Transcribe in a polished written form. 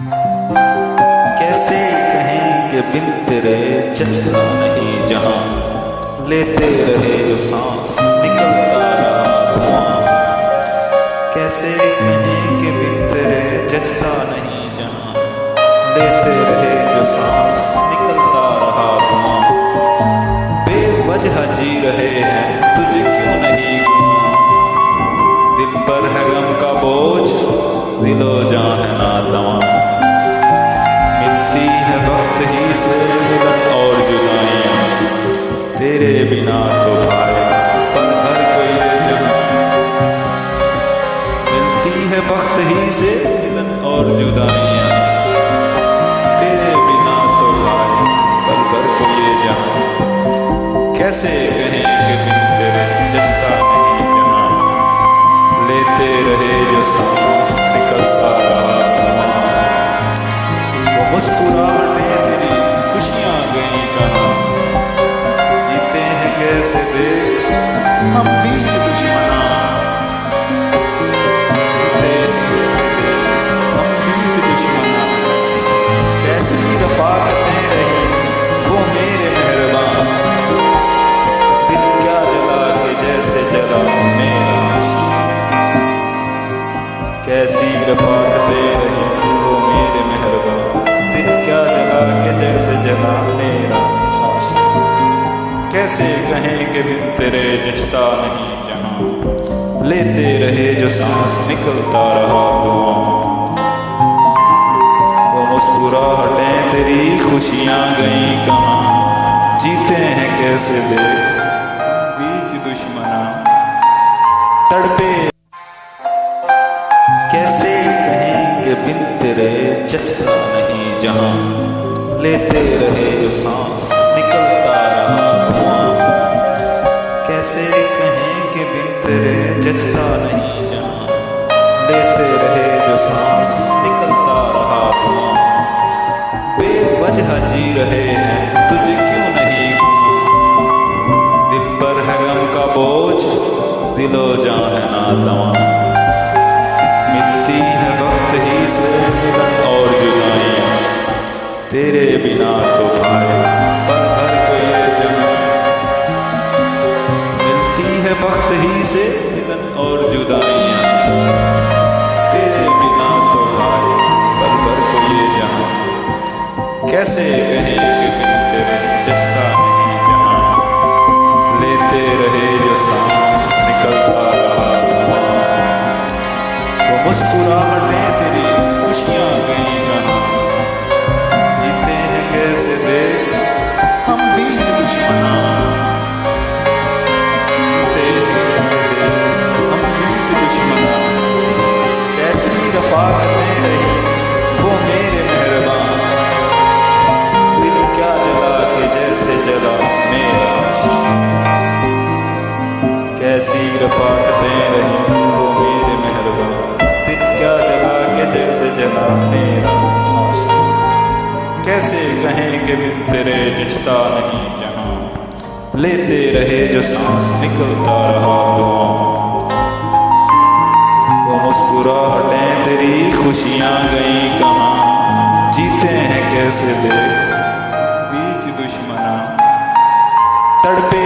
कैसे कहें कि बिन तेरे जचता नहीं जहां, लेते रहे जो सांस निकलता रहा धुआं। कैसे कहें कि बिन तेरे जचता नहीं जहां, लेते रहे जो सांस निकलता रहा धुआं। बेवजह जी रहे हैं तुझे क्यों नहीं गुमा, दिल पर है गम का बोझ दिलो जां है नातवां। मिलती है वक्त ही से मिलन और जुदाइयां, तेरे बिना तो भाई पल भर को ये जहां। मिलती है वक्त ही से मिलन और जुदाइयां, तेरे बिना तो भाई पल भर को ये जहां। कैसे कहें कि बिन तेरे जचता नहीं जहां, लेते रहे जो सांस निकलता रहा धुआं। वो मुस्कुराहटें तेरी खुशियां गई कहां, जीते हैं कैसे देख हम बीच दुश्मना। जीते हैं कैसे देख हम बीच दुश्मना। कैसी रफाकतें रही वो मेरे मेहरबान, दिल क्या जला के जैसे जला मेरा आशिक। कैसी रफाकतें रही वो मेरे मेहरबान, दिल क्या जला के जैसे जला मेरा आशिक। कैसे कहें कि बिन तेरे जचता नहीं जहां, लेते रहे जो सांस निकलता रहा धुआं। वो मुस्कुराहटें तेरी खुशियां गई कहां, जीते हैं कैसे देख बीच दुश्मना। तड़पे कैसे कहें कि बिन तेरे जचता नहीं जहां, लेते रहे जो सांस निकलता रहा धुआं। कैसे कहें कि बिन तेरे जचता नहीं जहां, लेते रहे जो सांस निकलता रहा धुआं। बेवजह जी रहे हैं तुझे क्यों नहीं गुमा, दिल पर है गम का बोझ दिलो जां है नातवां। मिलती है वक्त ही से मिलन और जुदाइयां, तेरे बिना तो भाई पल भर को ये जहां। मिलती है वक्त ही से मिलन और जुदाइयां, तेरे बिना तो भाई पल भर को ये जहां। कैसे कहें कि बिन तेरे जचता नहीं जहां, लेते रहे जो सांस निकलता रहा धुआं। वो मुस्कुराहटें तेरी खुशियां गई कहां, जीते हैं कैसे देख हम बीच दुश्मना। जीते हैं कैसे देख हम बीच दुश्मना। कैसी रफाकतें रही वो मेरे मेहरबान, दिल क्या जला के जैसे जला मेरा आशिक। कैसी रफाकतें रही वो मेरे मेहरबान, दिल क्या जला के जैसे जला मेरा आशिक। कैसे कहें कि बिन तेरे जचता नहीं जहां, लेते रहे जो सांस निकलता रहा धुआं। वो मुस्कुराहटें तेरी खुशियां गई कहां, जीते हैं कैसे देख बीच दुश्मना। तड़पे